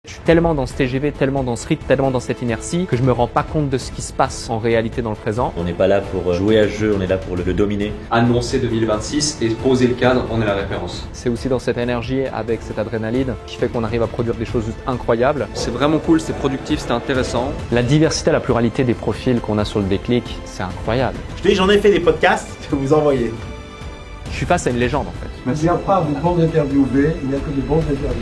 Je suis tellement dans ce TGV, tellement dans ce rythme, tellement dans cette inertie que je me rends pas compte de ce qui se passe en réalité dans le présent. On n'est pas là pour jouer à ce jeu, on est là pour le dominer. Annoncer 2026 et poser le cadre, on est la référence. C'est aussi dans cette énergie, avec cette adrénaline, qui fait qu'on arrive à produire des choses juste incroyables. C'est vraiment cool, c'est productif, c'est intéressant. La diversité, la pluralité des profils qu'on a sur le déclic, c'est incroyable. Je te dis, j'en ai fait des podcasts que vous envoyez. Je suis face à une légende en fait. Il n'y a pas de bons interviewés, il n'y a que de bons intervieweurs.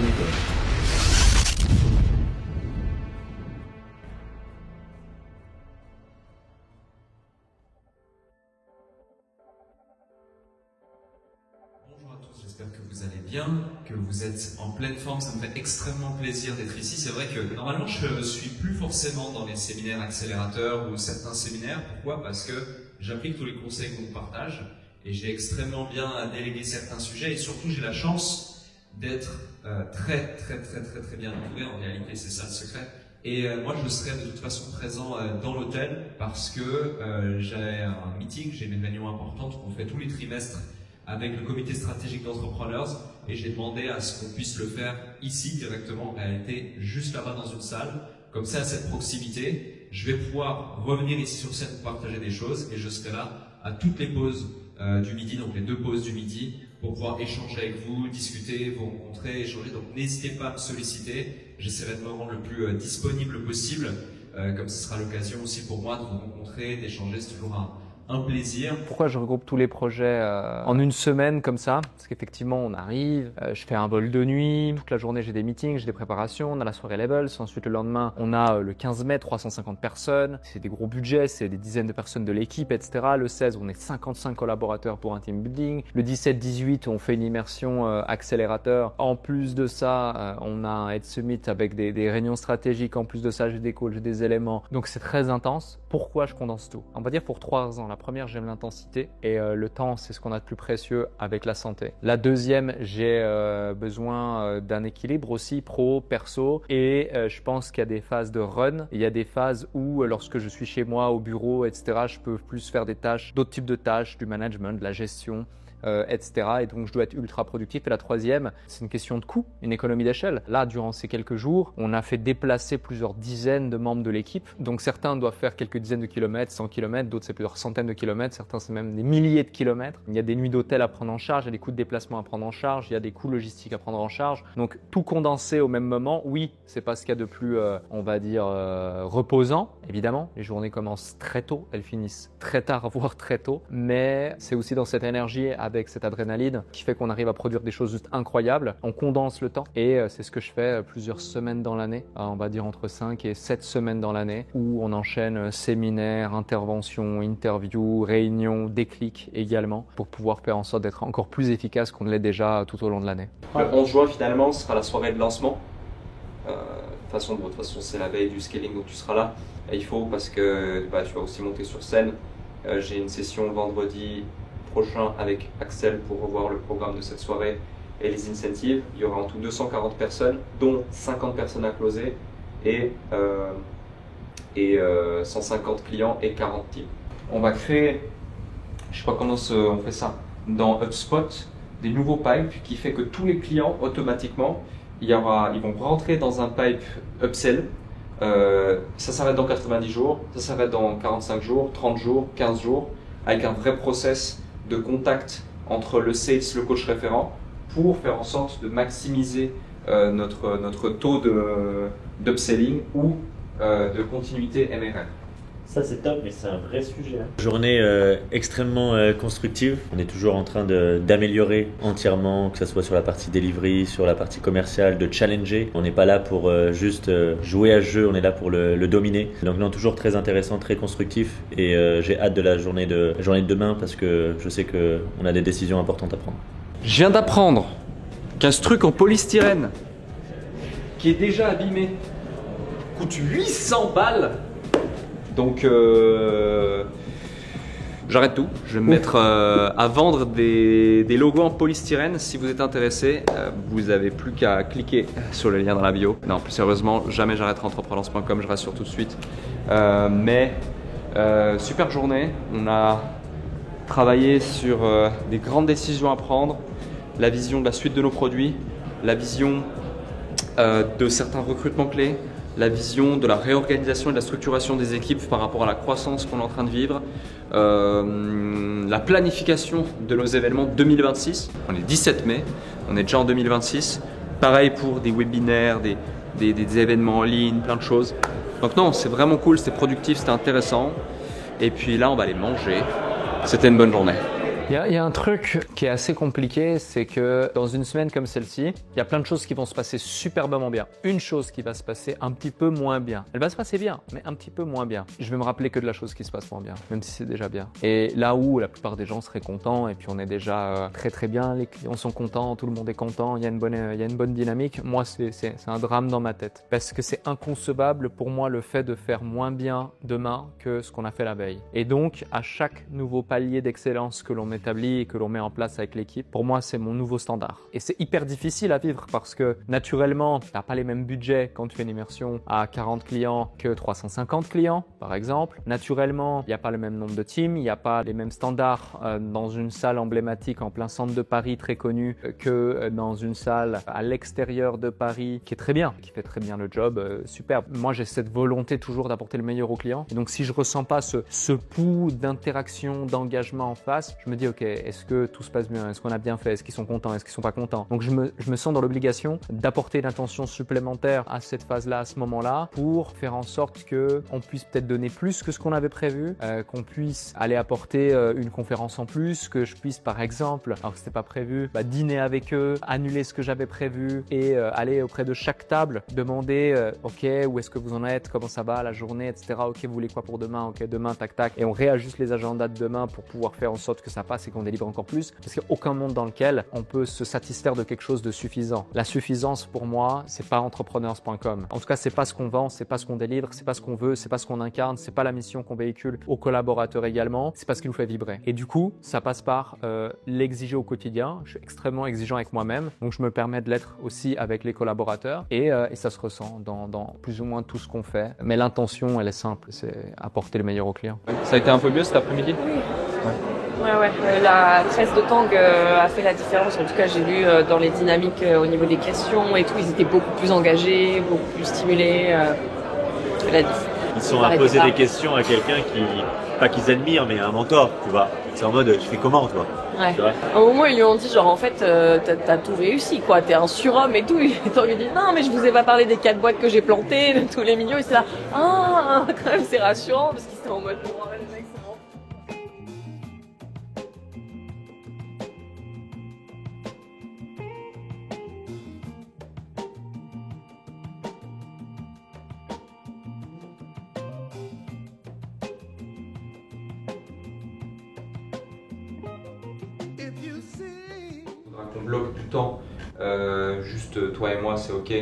Bonjour à tous, j'espère que vous allez bien, que vous êtes en pleine forme. Ça me fait extrêmement plaisir d'être ici. C'est vrai que normalement je ne suis plus forcément dans les séminaires accélérateurs ou certains séminaires. Pourquoi? Parce que j'applique tous les conseils qu'on vous partage et j'ai extrêmement bien délégué certains sujets et surtout j'ai la chance d'être très bien entouré. En réalité c'est ça le secret. Et moi je serai de toute façon présent dans l'hôtel parce que j'ai un meeting, j'ai une réunion importante qu'on fait tous les trimestres avec le comité stratégique d'entrepreneurs et j'ai demandé à ce qu'on puisse le faire ici directement, en réalité juste là-bas dans une salle, comme ça à cette proximité, je vais pouvoir revenir ici sur scène pour partager des choses et je serai là à toutes les pauses du midi, donc les 2 pauses du midi, pour pouvoir échanger avec vous, discuter, vous rencontrer, échanger. Donc n'hésitez pas à me solliciter, j'essaierai de me rendre le plus disponible possible, comme ce sera l'occasion aussi pour moi de vous rencontrer, d'échanger, c'est toujours un plaisir. Pourquoi je regroupe tous les projets en une semaine comme ça? Parce qu'effectivement, on arrive, je fais un vol de nuit, toute la journée j'ai des meetings, j'ai des préparations, on a la soirée Levels, ensuite le lendemain on a le 15 mai, 350 personnes, c'est des gros budgets, c'est des dizaines de personnes de l'équipe, etc. Le 16, on est 55 collaborateurs pour un team building. Le 17-18, on fait une immersion accélérateur. En plus de ça, on a un Head Summit avec des réunions stratégiques. En plus de ça, j'ai des calls, j'ai des éléments. Donc c'est très intense. Pourquoi je condense tout? On va dire pour 3 raisons. La première, j'aime l'intensité et le temps, c'est ce qu'on a de plus précieux avec la santé. La deuxième, j'ai besoin d'un équilibre aussi pro, perso et je pense qu'il y a des phases de run. Il y a des phases où lorsque je suis chez moi, au bureau, etc., je peux plus faire des tâches, d'autres types de tâches, du management, de la gestion, etc. Et donc, je dois être ultra productif. Et la troisième, c'est une question de coût, une économie d'échelle. Là, durant ces quelques jours, on a fait déplacer plusieurs dizaines de membres de l'équipe. Donc, certains doivent faire quelques dizaines de kilomètres, 100 kilomètres, d'autres c'est plusieurs centaines de kilomètres, certains c'est même des milliers de kilomètres. Il y a des nuits d'hôtel à prendre en charge, il y a des coûts de déplacement à prendre en charge, il y a des coûts logistiques à prendre en charge. Donc, tout condensé au même moment, oui, c'est pas ce qu'il y a de plus, on va dire, reposant. Évidemment, les journées commencent très tôt, elles finissent très tard, voire très tôt. Mais c'est aussi dans cette énergie, avec cette adrénaline qui fait qu'on arrive à produire des choses juste incroyables. On condense le temps et c'est ce que je fais plusieurs semaines dans l'année, on va dire entre 5 et 7 semaines dans l'année où on enchaîne séminaires, interventions, interviews, réunions, déclics également pour pouvoir faire en sorte d'être encore plus efficace qu'on ne l'est déjà tout au long de l'année. Le 11 juin finalement sera la soirée de lancement. De toute façon c'est la veille du scaling donc tu seras là. Et il faut parce que tu vas aussi monter sur scène. J'ai une session vendredi prochain avec Axel pour revoir le programme de cette soirée et les incentives. Il y aura en tout 240 personnes, dont 50 personnes à closer et 150 clients et 40 teams. On va créer, je sais pas comment on fait ça, dans HubSpot, des nouveaux pipes qui fait que tous les clients automatiquement, ils vont rentrer dans un pipe upsell. Ça s'arrête dans 90 jours, ça s'arrête dans 45 jours, 30 jours, 15 jours, avec un vrai process de contact entre le sales, le coach référent, pour faire en sorte de maximiser notre taux d'upselling ou de continuité MRR. Ça c'est top, mais c'est un vrai sujet. Journée extrêmement constructive. On est toujours en train d'améliorer entièrement, que ce soit sur la partie delivery, sur la partie commerciale, de challenger. On n'est pas là pour juste jouer à ce jeu, on est là pour le dominer. Donc non, toujours très intéressant, très constructif et j'ai hâte de la journée de demain parce que je sais qu'on a des décisions importantes à prendre. Je viens d'apprendre qu'un truc en polystyrène qui est déjà abîmé coûte 800 balles. Donc j'arrête tout, je vais me mettre à vendre des logos en polystyrène. Si vous êtes intéressé, vous n'avez plus qu'à cliquer sur le lien dans la bio. Non, plus sérieusement, jamais j'arrêterai entrepreneurs.com, je rassure tout de suite. Super journée, on a travaillé sur des grandes décisions à prendre, la vision de la suite de nos produits, la vision de certains recrutements clés, la vision de la réorganisation et de la structuration des équipes par rapport à la croissance qu'on est en train de vivre, la planification de nos événements 2026. On est 17 mai, on est déjà en 2026. Pareil pour des webinaires, des événements en ligne, plein de choses. Donc non, c'est vraiment cool, c'était productif, c'était intéressant. Et puis là, on va aller manger. C'était une bonne journée. Il y a un truc qui est assez compliqué, c'est que dans une semaine comme celle-ci, il y a plein de choses qui vont se passer superbement bien. Une chose qui va se passer un petit peu moins bien. Elle va se passer bien, mais un petit peu moins bien. Je vais me rappeler que de la chose qui se passe moins bien, même si c'est déjà bien. Et là où la plupart des gens seraient contents, et puis on est déjà très très bien, les clients sont contents, tout le monde est content, il y a une bonne dynamique. Moi, c'est un drame dans ma tête. Parce que c'est inconcevable pour moi le fait de faire moins bien demain que ce qu'on a fait la veille. Et donc, à chaque nouveau palier d'excellence que l'on établi et que l'on met en place avec l'équipe, pour moi, c'est mon nouveau standard. Et c'est hyper difficile à vivre parce que naturellement, tu n'as pas les mêmes budgets quand tu fais une immersion à 40 clients que 350 clients, par exemple. Naturellement, il n'y a pas le même nombre de teams, il n'y a pas les mêmes standards dans une salle emblématique en plein centre de Paris très connue que dans une salle à l'extérieur de Paris qui est très bien, qui fait très bien le job, superbe. Moi, j'ai cette volonté toujours d'apporter le meilleur aux clients. Et donc, si je ressens pas ce pouls d'interaction, d'engagement en face, je me dis, OK, est-ce que tout se passe bien? Est-ce qu'on a bien fait? Est-ce qu'ils sont contents? Est-ce qu'ils sont pas contents? Donc, je me sens dans l'obligation d'apporter une attention supplémentaire à cette phase-là, à ce moment-là, pour faire en sorte qu'on puisse peut-être donner plus que ce qu'on avait prévu, qu'on puisse aller apporter une conférence en plus, que je puisse, par exemple, alors que c'était pas prévu, dîner avec eux, annuler ce que j'avais prévu et aller auprès de chaque table, demander, OK, où est-ce que vous en êtes? Comment ça va, la journée, etc. OK, vous voulez quoi pour demain? OK, demain, tac, tac. Et on réajuste les agendas de demain pour pouvoir faire en sorte que ça passe et qu'on délivre encore plus. Parce qu'il n'y a aucun monde dans lequel on peut se satisfaire de quelque chose de suffisant. La suffisance, pour moi, c'est pas entrepreneurs.com. En tout cas, c'est pas ce qu'on vend, c'est pas ce qu'on délivre, c'est pas ce qu'on veut, c'est pas ce qu'on incarne, c'est pas la mission qu'on véhicule aux collaborateurs également, c'est pas ce qui nous fait vibrer. Et du coup, ça passe par l'exiger au quotidien. Je suis extrêmement exigeant avec moi-même, donc je me permets de l'être aussi avec les collaborateurs et ça se ressent dans plus ou moins tout ce qu'on fait. Mais l'intention, elle est simple, c'est apporter le meilleur aux clients. Ça a été un peu mieux cet après-midi? Oui. Ouais. La tresse de Tang a fait la différence. En tout cas, j'ai vu dans les dynamiques au niveau des questions et tout, ils étaient beaucoup plus engagés, beaucoup plus stimulés. Ils sont à poser des questions à quelqu'un pas qu'ils admirent, mais un mentor, tu vois. C'est en mode, tu fais comment, toi? Ouais. Au moment, ils lui ont dit, genre, en fait, t'as tout réussi, quoi. T'es un surhomme et tout. Et Tang lui dit, non, mais je vous ai pas parlé des 4 boîtes que j'ai plantées, de tous les millions. Et c'est là, quand même, c'est rassurant, parce qu'ils étaient en mode, bon, les mecs, c'est bon. Qu'on bloque du temps, juste toi et moi, c'est OK,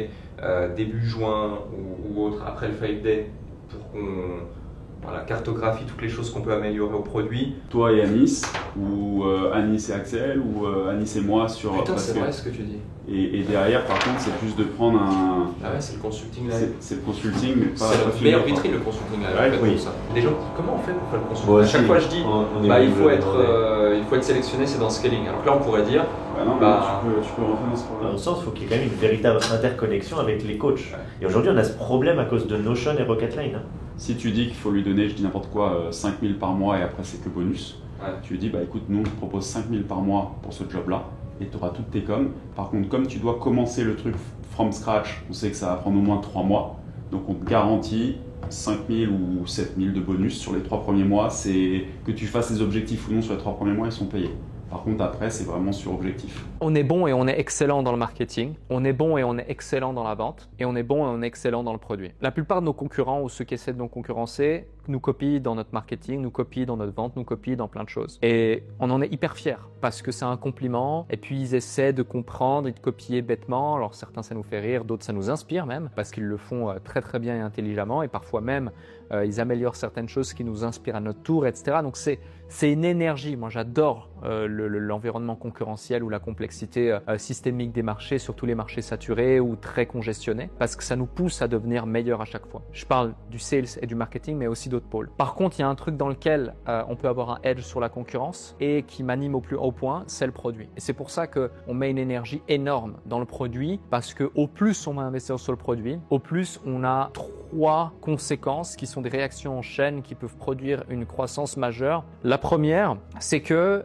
début juin ou autre, après le 5 Day, pour qu'on cartographie toutes les choses qu'on peut améliorer au produit. Toi et Anis, ou Anis et Axel, ou Anis et moi sur... Putain, c'est vrai ce que tu dis. Et derrière, par contre, c'est plus de prendre un... Ah ouais, c'est le consulting live. C'est le consulting, mais pas... C'est notre meilleure vitrine, le consulting live. Ouais, en fait, oui. pour ça. Des gens disent, comment on fait pour faire le consulting? Bon, à chaque si, fois, je dis, il faut être sélectionné, c'est dans scaling. Alors que là, on pourrait dire, non, tu peux rentrer dans ce Dans problème. le sens, il faut qu'il y ait quand même une véritable interconnexion avec les coachs. Ouais. Et aujourd'hui, on a ce problème à cause de Notion et Rocketline. Hein. Si tu dis qu'il faut lui donner, je dis n'importe quoi, 5 000 par mois et après c'est que bonus, Ouais. tu lui dis, écoute, nous, je te propose 5 000 par mois pour ce job-là et tu auras toutes tes coms. Par contre, comme tu dois commencer le truc from scratch, on sait que ça va prendre au moins 3 mois. Donc on te garantit 5 000 ou 7 000 de bonus sur les 3 premiers mois. C'est que tu fasses les objectifs ou non sur les 3 premiers mois, ils sont payés. Par contre, après, c'est vraiment sur objectif. On est bon et on est excellent dans le marketing, on est bon et on est excellent dans la vente, et on est bon et on est excellent dans le produit. La plupart de nos concurrents ou ceux qui essaient de nous concurrencer nous copient dans notre marketing, nous copient dans notre vente, nous copient dans plein de choses. Et on en est hyper fiers parce que c'est un compliment, et puis ils essaient de comprendre et de copier bêtement. Alors certains ça nous fait rire, d'autres ça nous inspire même, parce qu'ils le font très très bien et intelligemment, et parfois même ils améliorent certaines choses qui nous inspirent à notre tour, etc. Donc c'est une énergie. Moi, j'adore l'environnement concurrentiel ou la complexité. complexité systémique des marchés, surtout les marchés saturés ou très congestionnés, parce que ça nous pousse à devenir meilleur à chaque fois. Je parle du sales et du marketing, mais aussi d'autres pôles. Par contre, il y a un truc dans lequel on peut avoir un edge sur la concurrence et qui m'anime au plus haut point, c'est le produit. Et c'est pour ça qu'on met une énergie énorme dans le produit, parce que au plus on va investir sur le produit, au plus on a 3 conséquences qui sont des réactions en chaîne qui peuvent produire une croissance majeure. La première, c'est que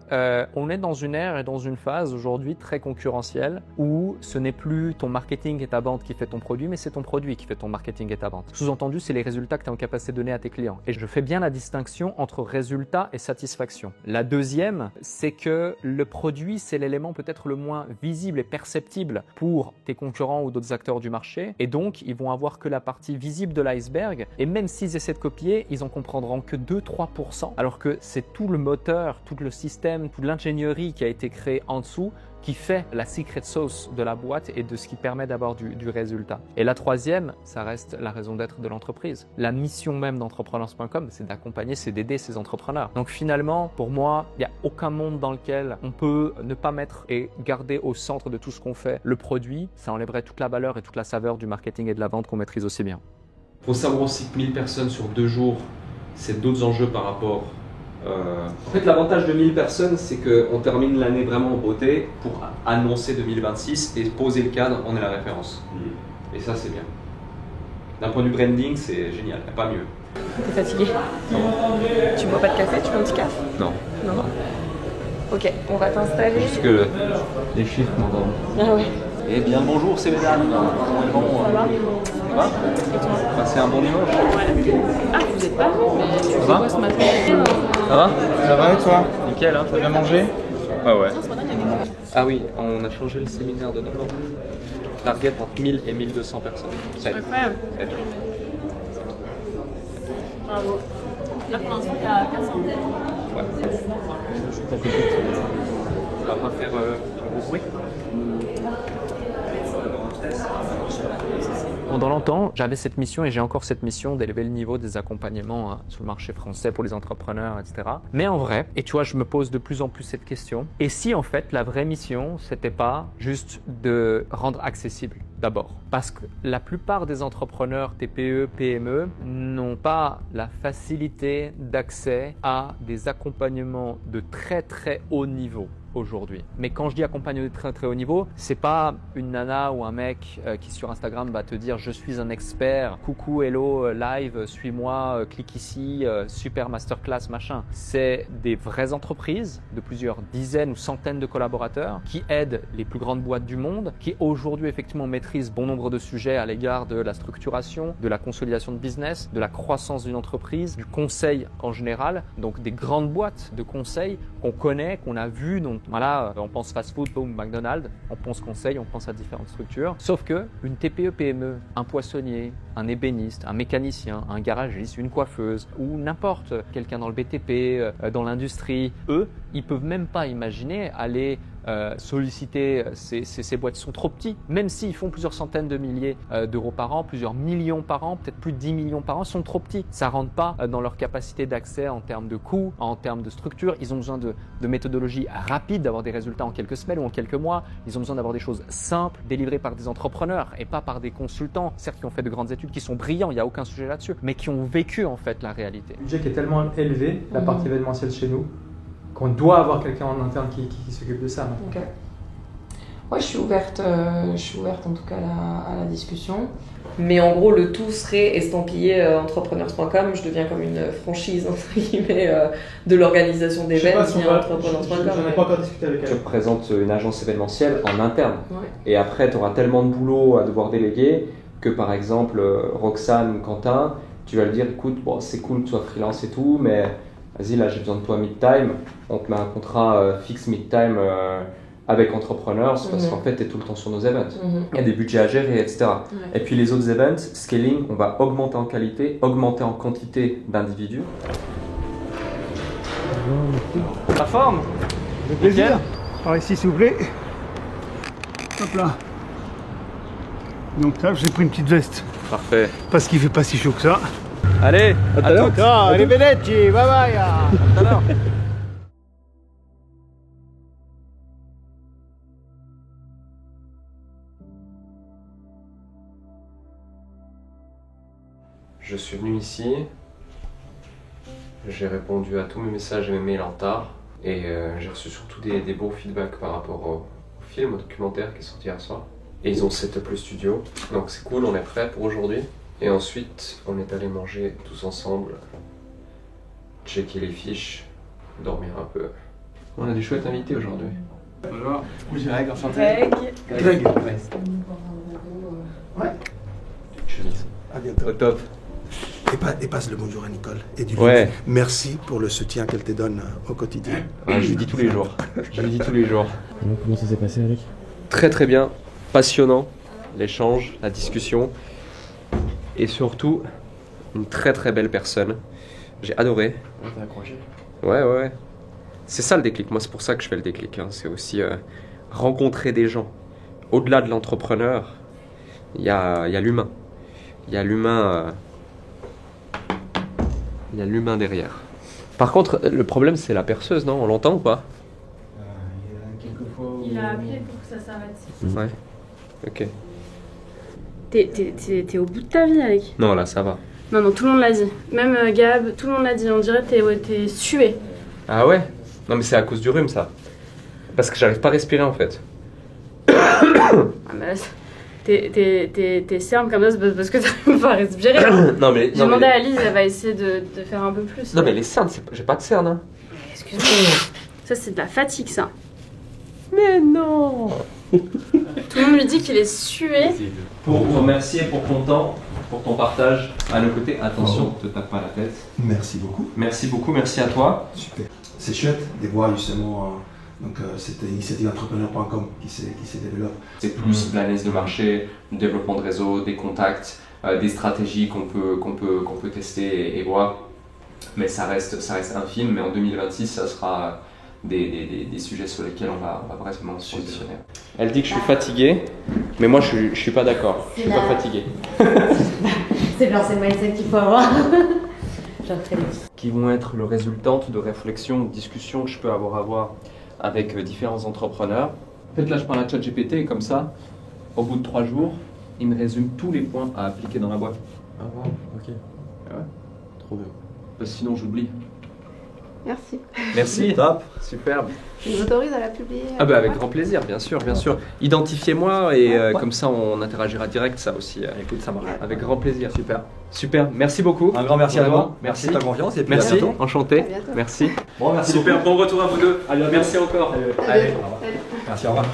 on est dans une ère et dans une phase aujourd'hui très concurrentielle où ce n'est plus ton marketing et ta vente qui fait ton produit, mais c'est ton produit qui fait ton marketing et ta vente. Sous-entendu, c'est les résultats que tu es en capacité de donner à tes clients. Et je fais bien la distinction entre résultat et satisfaction. La deuxième, c'est que le produit, c'est l'élément peut-être le moins visible et perceptible pour tes concurrents ou d'autres acteurs du marché. Et donc, ils vont avoir que la partie visible de l'iceberg. Et même s'ils essaient de copier, ils en comprendront que 2-3%, alors que c'est tout le moteur, tout le système, toute l'ingénierie qui a été créée en dessous qui fait la secret sauce de la boîte et de ce qui permet d'avoir du résultat. Et la troisième, ça reste la raison d'être de l'entreprise. La mission même d'entrepreneurs.com, c'est d'accompagner, c'est d'aider ces entrepreneurs. Donc finalement, pour moi, il n'y a aucun monde dans lequel on peut ne pas mettre et garder au centre de tout ce qu'on fait le produit. Ça enlèverait toute la valeur et toute la saveur du marketing et de la vente qu'on maîtrise aussi bien. Il faut savoir aussi que 1000 personnes sur 2 jours, c'est d'autres enjeux par rapport. En fait, l'avantage de 1000 personnes, c'est qu'on termine l'année vraiment en beauté pour annoncer 2026 et poser le cadre, on est la référence. Et ça, c'est bien. D'un point de vue branding, c'est génial, il n'y a pas mieux. T'es fatigué? Non. Tu bois pas de café? Tu veux un petit café? Non. Non. Ok, on va t'installer. Juste que les chiffres m'entendent. Ah ouais. Eh bien, bonjour, c'est mesdames. Ça va? Ça va? Et toi? C'est un bon dimanche. Ah, vous êtes pas vous, mais tu fais va quoi ce matin? Ça va? Ça va et toi? Nickel, hein? T'as bien mangé? Ouais. Ah oui, on a changé le séminaire de novembre. Target entre 1000 et 1200 personnes. C'est incroyable. Bravo. Là pour l'instant, t'as 400. Ouais. On va pas faire un gros bruit. Pendant longtemps, j'avais cette mission et j'ai encore cette mission d'élever le niveau des accompagnements sur le marché français pour les entrepreneurs, etc. Mais en vrai, et tu vois, je me pose de plus en plus cette question, et si en fait la vraie mission, c'était pas juste de rendre accessible d'abord? Parce que la plupart des entrepreneurs TPE, PME n'ont pas la facilité d'accès à des accompagnements de très très haut niveau aujourd'hui. Mais quand je dis accompagnement de très très haut niveau, c'est pas une nana ou un mec qui sur Instagram va te dire je suis un expert, coucou, hello, live, suis-moi, clique ici, super masterclass, machin. C'est des vraies entreprises de plusieurs dizaines ou centaines de collaborateurs qui aident les plus grandes boîtes du monde, qui aujourd'hui effectivement maîtrisent bon nombre de sujets à l'égard de la structuration, de la consolidation de business, de la croissance d'une entreprise, du conseil en général, donc des grandes boîtes de conseil qu'on connaît, qu'on a vues, donc voilà, on pense fast-food, boom, McDonald's, on pense conseil, on pense à différentes structures. Sauf que une TPE-PME, un poissonnier, un ébéniste, un mécanicien, un garagiste, une coiffeuse ou n'importe quelqu'un dans le BTP, dans l'industrie, eux, ils peuvent même pas imaginer aller solliciter ces boîtes. Sont trop petits, même s'ils font plusieurs centaines de milliers d'euros par an, plusieurs millions par an, peut-être plus de 10 millions par an, sont trop petits. Ça rentre pas dans leur capacité d'accès en termes de coûts, en termes de structure. Ils ont besoin de méthodologies rapides, d'avoir des résultats en quelques semaines ou en quelques mois. Ils ont besoin d'avoir des choses simples, délivrées par des entrepreneurs et pas par des consultants, certes qui ont fait de grandes études, qui sont brillants, il n'y a aucun sujet là-dessus, mais qui ont vécu en fait la réalité. Le budget qui est tellement élevé, la partie événementielle chez nous, qu'on doit avoir quelqu'un en interne qui s'occupe de ça. Ok. Ouais, je suis ouverte en tout cas à la discussion. Mais en gros, le tout serait estampillé entrepreneurs.com. Je deviens comme une franchise entre guillemets de l'organisation d'événements entrepreneurs.com. J'en ai pas encore discuté avec elle. Tu représentes une agence événementielle en interne. Ouais. Et après, tu auras tellement de boulot à devoir déléguer que par exemple, Roxane ou Quentin, tu vas lui dire écoute, bon, c'est cool que tu sois freelance et tout, mais vas-y, là j'ai besoin de toi mid-time. On te met un contrat fixe mid-time avec Entrepreneurs parce qu'en fait, tu es tout le temps sur nos events. Il y a des budgets à gérer, etc. Et puis les autres events, scaling, on va augmenter en qualité, augmenter en quantité d'individus. La forme? Avec plaisir. Par ici, s'il vous plaît. Hop là. Donc là, j'ai pris une petite veste. Parfait. Parce qu'il fait pas si chaud que ça. Allez, à tout à l'heure. Allez, Benetti, bye bye. À tout à l'heure. Je suis venu ici, j'ai répondu à tous mes messages et mes mails en retard et j'ai reçu surtout des beaux feedbacks par rapport au film, au documentaire qui est sorti hier soir. Et ils ont setup le studio, donc c'est cool, on est prêt pour aujourd'hui. Et ensuite, on est allé manger tous ensemble, checker les fiches, dormir un peu. On a des chouettes invités aujourd'hui. Bonjour. Moi j'ai Greg, enchanté. Greg. Ouais. À bientôt. Au top. Et passe le bonjour à Nicole. Et dis-lui Ouais. merci pour le soutien qu'elle te donne au quotidien. Ouais, je lui dis tous les jours. Je lui dis tous les jours. Comment ça s'est passé, Alec? Très très bien, passionnant, l'échange, la discussion. Et surtout, une très très belle personne. J'ai adoré. Ouais, t'as accroché. Ouais. C'est ça le déclic, moi c'est pour ça que je fais le déclic. Hein. C'est aussi rencontrer des gens. Au-delà de l'entrepreneur, il y a l'humain. Il y a l'humain derrière. Par contre, le problème c'est la perceuse, non? On l'entend ou pas? Il y a quelques fois où... Il a appelé pour que ça s'arrête. Ouais. Ok. T'es au bout de ta vie, Alec. Non, là ça va. Non, tout le monde l'a dit. Même Gab, tout le monde l'a dit. On dirait que t'es sué. Ah ouais? Non mais c'est à cause du rhume ça. Parce que j'arrive pas à respirer en fait. Ah, bah, t'es cernes comme ça, c'est parce que t'arrives pas à respirer. Non mais... J'ai demandé à Alice, elle va essayer de faire un peu plus. Non mais les cernes, j'ai pas de cernes. Hein. Excuse-moi. Ça, c'est de la fatigue, ça. Mais non. Tout le monde lui dit qu'il est sué. Pour vous remercier pour ton temps, pour ton partage à nos côtés. Attention, te tape pas la tête. Merci beaucoup. Merci beaucoup, merci à toi. Super. C'est chouette de voir justement cette initiative entrepreneur.com qui s'est développée. C'est plus de l'analyse de marché, du développement de réseau, des contacts, des stratégies qu'on peut tester et voir. Mais ça reste infime. Mais en 2026, ça sera des sujets sur lesquels on va vraiment se positionner. Elle dit que je suis fatigué, mais moi je suis pas d'accord. Je suis pas fatigué. C'est bien, c'est le mindset qu'il faut avoir. Qui vont être le résultat de réflexions, de discussions que je peux avoir avec différents entrepreneurs. En fait, là, je parle à ChatGPT et comme ça, au bout de 3 jours, il me résume tous les points à appliquer dans la boîte. Ah wow, ok. Ouais. Trop bien. Parce que sinon, j'oublie. Merci. Merci. Top. Superbe. Tu nous autorises à la publier? Ah bah avec grand plaisir, bien sûr, bien sûr. Identifiez-moi et comme ça on interagira direct, ça aussi. Écoute, ça marche. Avec grand plaisir. Super. Super. Merci beaucoup. Un grand merci à toi. Merci de ta confiance et puis merci. à bientôt. Enchanté. À bientôt. Merci. Bon, merci. Super. Bon retour à vous deux. Merci encore. Allez. Merci, au revoir.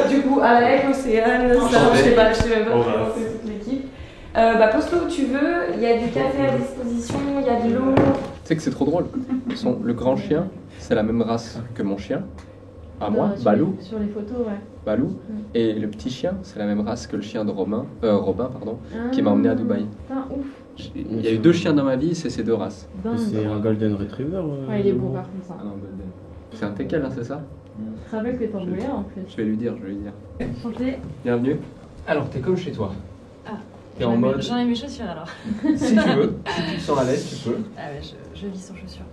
Du coup, Alec, Océane, Sam, je sais même pas comment c'est toute l'équipe. Pose-toi où tu veux, il y a du café à disposition, il y a de l'eau. Tu sais que c'est trop drôle. Le grand chien, c'est la même race que mon chien. À moi, Balou. Sur les photos, ouais. Balou. Et le petit chien, c'est la même race que le chien de Robin, qui m'a emmené à Dubaï. Putain, ouf. Il y a eu 2 chiens dans ma vie, c'est ces 2 races. C'est un Golden Retriever. Ouais, il est beau par contre ça. Ah non, Golden. C'est un teckel, hein, c'est ça? Je te rappelle que t'en voulais un en plus. Je vais lui dire. Enchanté. Bienvenue. Alors, t'es comme chez toi. Ah. T'es en mode... J'en ai mes chaussures alors. Si tu veux, si tu te sens à l'aise, tu peux. Ah ouais, je vis sans chaussures.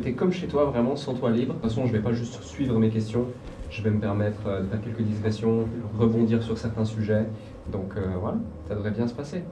T'es comme chez toi, vraiment, sens-toi libre. De toute façon, je vais pas juste suivre mes questions. Je vais me permettre de faire quelques digressions, rebondir sur certains sujets. Donc voilà, ça devrait bien se passer.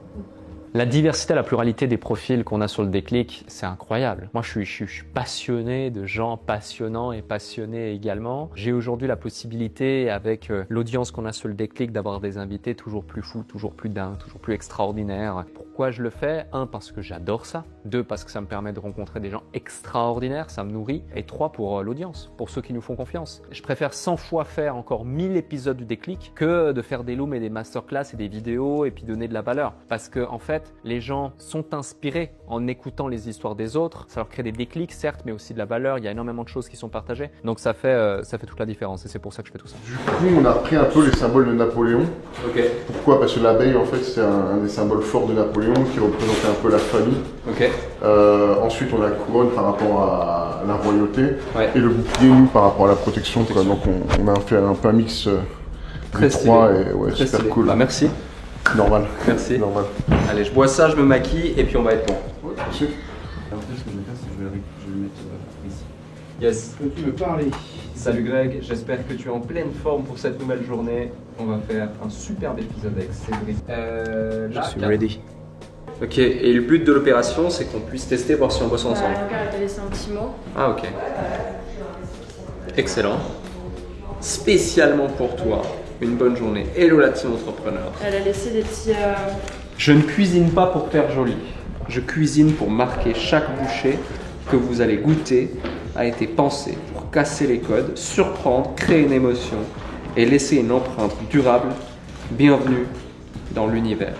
La diversité, la pluralité des profils qu'on a sur le déclic, c'est incroyable. Moi, je suis passionné de gens passionnants et passionnés également. J'ai aujourd'hui la possibilité, avec l'audience qu'on a sur le déclic, d'avoir des invités toujours plus fous, toujours plus dingues, toujours plus extraordinaires. Pourquoi je le fais? 1, parce que j'adore ça. 2, parce que ça me permet de rencontrer des gens extraordinaires, ça me nourrit. Et 3, pour l'audience, pour ceux qui nous font confiance. Je préfère 100 fois faire encore 1000 épisodes du déclic que de faire des looms et des masterclass et des vidéos et puis donner de la valeur. Parce que en fait, les gens sont inspirés en écoutant les histoires des autres. Ça leur crée des déclics, certes, mais aussi de la valeur. Il y a énormément de choses qui sont partagées. Donc ça fait toute la différence et c'est pour ça que je fais tout ça. Du coup, on a repris un peu les symboles de Napoléon. Ok. Pourquoi? Parce que l'abeille, en fait, c'est un des symboles forts de Napoléon qui représentait un peu la famille. Ok. Ensuite, on a la couronne par rapport à la royauté. Ouais. Et le bouclier, nous, par rapport à la protection. Quoi. Donc on a fait un peu un mix des trois. Et ouais, très super stylé. cool. Bah, merci. Normal. Merci. Normal. Allez, je bois ça, je me maquille et puis on va être bon. Ouais, ensuite. Alors, ce que je vais faire, c'est que je vais le mettre ici. Yes. Peux-tu me parler? Salut Greg, j'espère que tu es en pleine forme pour cette nouvelle journée. On va faire un superbe épisode avec Cédric. Je suis ready. Ok, et le but de l'opération, c'est qu'on puisse tester, voir si on bosse ensemble. Mon père, elle t'a laissé un petit mot. Ah, ok. Excellent. Spécialement pour toi, une bonne journée. Hello la team entrepreneur. Elle a laissé des petits... Je ne cuisine pas pour faire joli. Je cuisine pour marquer chaque bouchée que vous allez goûter a été pensé pour casser les codes, surprendre, créer une émotion et laisser une empreinte durable. Bienvenue dans l'univers.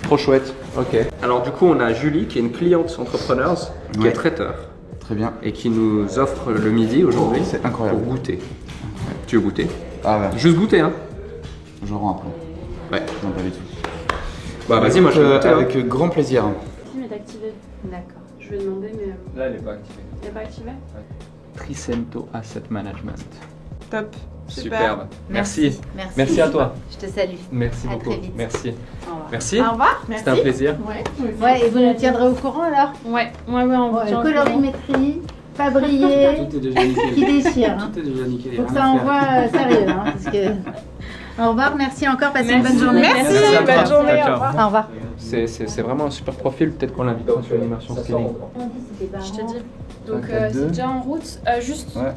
Trop chouette. Ok. Alors du coup, on a Julie qui est une cliente entrepreneuse qui est traiteur. Très bien. Et qui nous offre le midi aujourd'hui. C'est incroyable. Pour goûter. Tu veux goûter? Ah ouais. Juste goûter, hein. Je rends après. Ouais. Non, pas du tout. Bah vas-y, moi je vais goûter. Avec grand plaisir. Team est activé. D'accord. Je vais demander, mais... Là, elle n'est pas activée. Elle n'est pas activée? Tricento Asset Management. Top. Superbe. Merci. Merci à toi. Je te salue. Merci À beaucoup. très vite. Merci. Au revoir. Merci. Au revoir. C'était un plaisir. Ouais, et vous nous tiendrez au courant alors? Ouais, on vous tient au courant. Colorimétrie, pas briller, Tout est déjà nickel. qui déchire. Hein. Tout est déjà nickel. Faut que ça envoie sérieux. Hein, parce que... Au revoir, merci encore, passez une bonne journée. Merci, à toi. bonne journée, Ciao, au ciao. revoir. Au revoir. C'est vraiment un super profil. Peut-être qu'on l'invitera sur l'immersion scaling. Je te dis. Donc Un, c'est 4, déjà en route. Juste Ouais.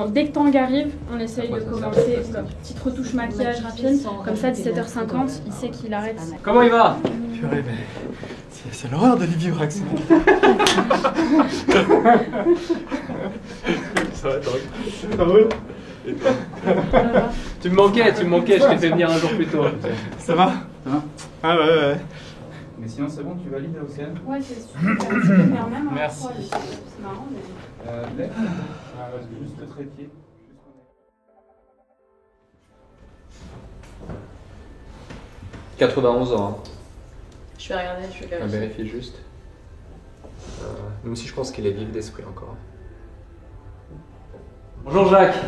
dès que Tanguy arrive, on essaye de commencer. Petite retouche maquillage rapide. Comme ça, 17h50, il sait qu'il arrête. Comment il va? Purée, mais c'est l'horreur de vivre avec ça. Ça va, ça roule. Tu me manquais, je t'ai fait venir un jour plus tôt. Ça va? Ah ouais. Mais sinon, c'est bon, tu valides là, Océane? Ouais, c'est super. Tu peux faire même un Merci. froid, c'est marrant, mais... Juste le trépied. 91 ans. Hein. Je vais regarder, je vais On vérifier. vérifie juste. Même si je pense qu'il est vif d'esprit encore. Bonjour Jacques.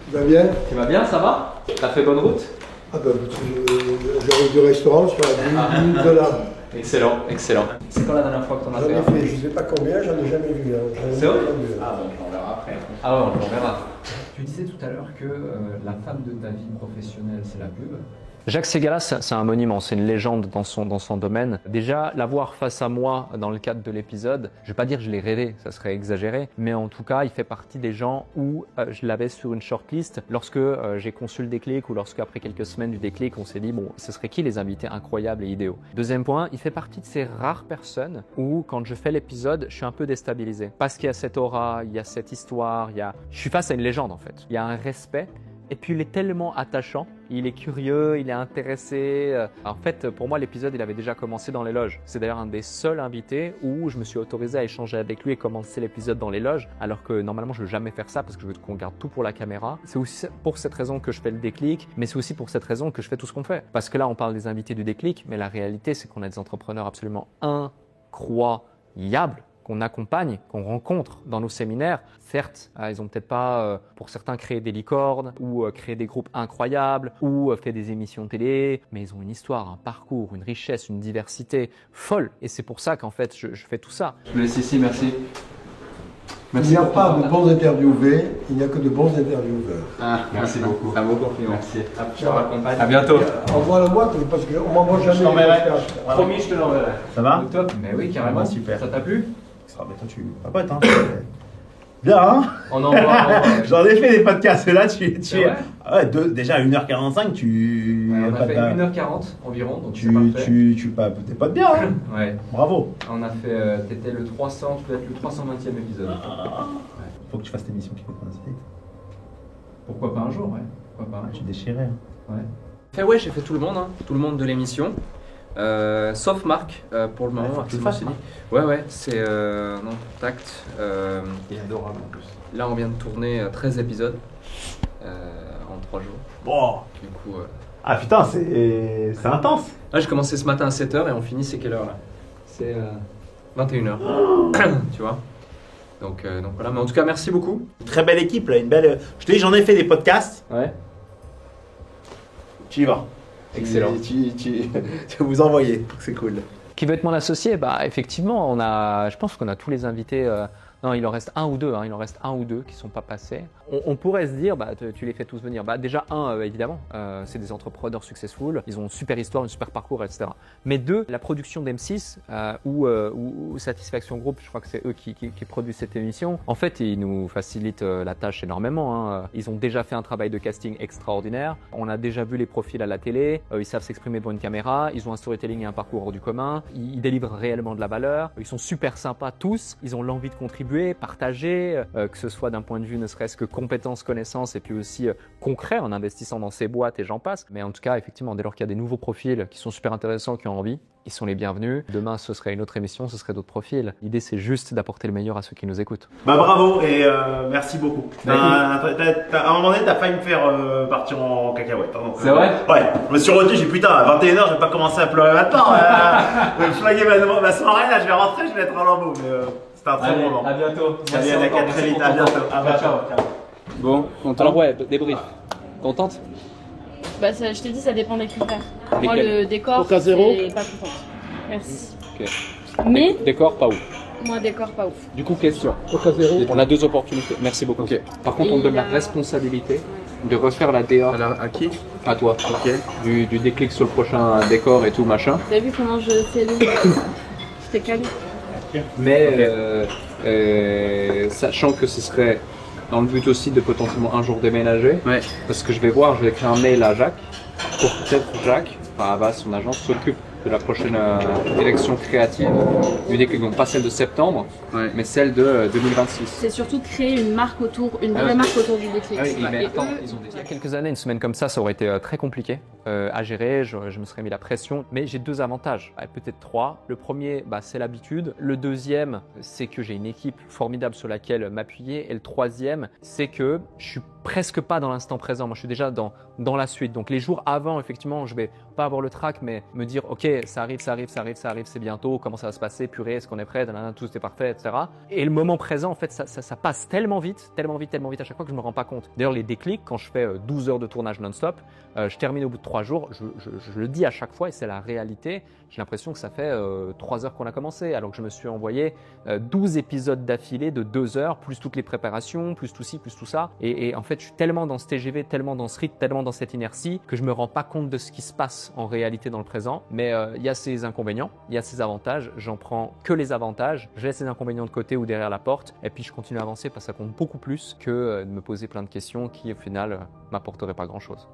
Tu vas bien? Tu vas bien, ça va? T'as fait bonne route? Ah ben, j'arrive du restaurant sur la 10 000 $. Excellent, excellent. C'est quand la dernière fois que t'en as J'en fait? ai fait, je sais pas combien, j'en ai jamais vu. Hein. C'est vrai? Ah bon, on verra après. Ah ouais, on verra. Tu disais tout à l'heure que la femme de ta vie professionnelle, c'est la pub. Jacques Ségala, c'est un monument, c'est une légende dans son domaine. Déjà, l'avoir face à moi dans le cadre de l'épisode, je vais pas dire que je l'ai rêvé, ça serait exagéré, mais en tout cas, il fait partie des gens où je l'avais sur une shortlist. Lorsque j'ai conçu le déclic ou lorsque après quelques semaines du déclic, on s'est dit, bon, ce serait qui les invités incroyables et idéaux? Deuxième point, il fait partie de ces rares personnes où, quand je fais l'épisode, je suis un peu déstabilisé. Parce qu'il y a cette aura, il y a cette histoire, je suis face à une légende en fait. Il y a un respect. Et puis il est tellement attachant, il est curieux, il est intéressé. En fait, pour moi, l'épisode, il avait déjà commencé dans les loges. C'est d'ailleurs un des seuls invités où je me suis autorisé à échanger avec lui et commencer l'épisode dans les loges, alors que normalement, je ne veux jamais faire ça parce que je veux qu'on garde tout pour la caméra. C'est aussi pour cette raison que je fais le déclic, mais c'est aussi pour cette raison que je fais tout ce qu'on fait. Parce que là, on parle des invités du déclic, mais la réalité, c'est qu'on a des entrepreneurs absolument incroyables qu'on accompagne, qu'on rencontre dans nos séminaires. Certes, ils ont peut-être pas, pour certains, créé des licornes ou créé des groupes incroyables ou fait des émissions télé, mais ils ont une histoire, un parcours, une richesse, une diversité folle. Et c'est pour ça qu'en fait, je fais tout ça. Je vous laisse ici, merci. Il n'y a pas de bons interviewés, il n'y a que de bons intervieweurs. Ah, merci beaucoup. Un beau compliment. Merci. Je te raccompagne. À bientôt. Envoie-le-moi parce qu'on m'envoie jamais. Je t'enverrai. Promis, je te l'enverrai. Ça va? Top. Mais oui, carrément. Ah, super. Ça t'a plu? Toi, tu papotes, hein? Bien, hein? On envoie. J'en ai fait des podcasts, là, tu C'est vrai? Ah ouais, déjà 1h45, tu. On a fait 1h40 environ, donc c'est parfait. T'es pas bien, hein? Ouais. Bravo. On a fait. T'étais le 300, tu dois être le 320e épisode. Ouais. Faut que tu fasses l'émission qui fait coïncider. Pourquoi pas un jour, ouais. Pourquoi pas. Tu déchirais, hein? Ouais. J'ai fait tout le monde, hein. Tout le monde de l'émission. Sauf Marc pour le moment. Faut que tu le fasses, Marc. Ouais, c'est. Non, tact. Il est adorable en plus. Là, on vient de tourner 13 épisodes en 3 jours. Bon. Du coup. Ah putain, c'est intense. Là, j'ai commencé ce matin à 7h et on finit, c'est quelle heure là? C'est 21h. Tu vois? Donc voilà, mais en tout cas, merci beaucoup. Très belle équipe là, une belle. Je te dis, j'en ai fait des podcasts. Ouais. Tu y vas. Excellent. Tu vous envoyer, c'est cool. Qui veut être mon associé? Bah, effectivement, je pense qu'on a tous les invités Non, il en reste un ou deux, il en reste un ou deux qui sont pas passés. On pourrait se dire, tu les fais tous venir. Déjà évidemment, c'est des entrepreneurs successful, ils ont une super histoire, une super parcours, etc. Mais deux, la production d'M6 ou Satisfaction Group, je crois que c'est eux qui produisent cette émission. En fait, ils nous facilitent la tâche énormément. Ils ont déjà fait un travail de casting extraordinaire. On a déjà vu les profils à la télé. Ils savent s'exprimer devant une caméra. Ils ont un storytelling et un parcours hors du commun. Ils délivrent réellement de la valeur. Ils sont super sympas tous. Ils ont l'envie de contribuer, partager, que ce soit d'un point de vue ne serait-ce que compétences, connaissances et puis aussi concret en investissant dans ces boîtes et j'en passe. Mais en tout cas, effectivement, dès lors qu'il y a des nouveaux profils qui sont super intéressants, qui ont envie, ils sont les bienvenus. Demain, ce serait une autre émission, ce serait d'autres profils. L'idée, c'est juste d'apporter le meilleur à ceux qui nous écoutent. Bravo et merci beaucoup. À un moment donné, t'as failli me faire partir en cacahuète. C'est vrai? Ouais. Je me suis retenu, j'ai dit putain, à 21h, je vais pas commencer à pleurer maintenant. Je vais flaguer ma soirée, là, je vais rentrer, je vais être en lambeau. Mais c'était un très bon moment. À bientôt. Salut, à très vite, à bientôt. Ciao. Bon, content. Alors débrief. Contente? Je t'ai dit, ça dépend des critères. Moi, Lesquels? le décor, Coca zéro? c'est pas contente. Merci. Ok. Mais, Décor, pas ouf. moi, décor, pas ouf. Du coup, question. On a deux opportunités. Merci beaucoup. Par contre, on te donne la responsabilité de refaire la DA. À qui? À toi. Du déclic sur le prochain décor et tout machin. T'as vu comment je fais le... Je t'ai calé. Mais sachant que ce serait dans le but aussi de potentiellement un jour déménager, parce que je vais écrire un mail à Jacques pour peut-être Jacques, à base son agence, s'occupe de la prochaine élection créative du déclic, donc pas celle de septembre, mais celle de 2026. C'est surtout créer une marque autour, une vraie marque autour du déclic. Mais attends, il y a quelques années, une semaine comme ça aurait été très compliqué à gérer, je me serais mis la pression, mais j'ai deux avantages, peut-être trois. Le premier, c'est l'habitude. Le deuxième, c'est que j'ai une équipe formidable sur laquelle m'appuyer. Et le troisième, c'est que je suis presque pas dans l'instant présent. Moi, je suis déjà dans la suite. Donc, les jours avant, effectivement, je vais pas avoir le trac, mais me dire, OK, ça arrive, c'est bientôt. Comment ça va se passer? Purée, est-ce qu'on est prêt? Tout est parfait, etc. Et le moment présent, en fait, ça passe tellement vite à chaque fois que je me rends pas compte. D'ailleurs, les déclics, quand je fais 12 heures de tournage non-stop, je termine au bout de 3 jours. Je le dis à chaque fois et c'est la réalité. J'ai l'impression que ça fait 3 heures qu'on a commencé, alors que je me suis envoyé 12 épisodes d'affilée de 2 heures, plus toutes les préparations, plus tout ci, plus tout ça. Et en fait, je suis tellement dans ce TGV, tellement dans ce rythme, tellement dans cette inertie que je me rends pas compte de ce qui se passe en réalité dans le présent. Mais il y a ses inconvénients, il y a ses avantages. J'en prends que les avantages. Je laisse les inconvénients de côté ou derrière la porte. Et puis je continue à avancer parce que ça compte beaucoup plus que de me poser plein de questions qui au final m'apporteraient pas grand-chose.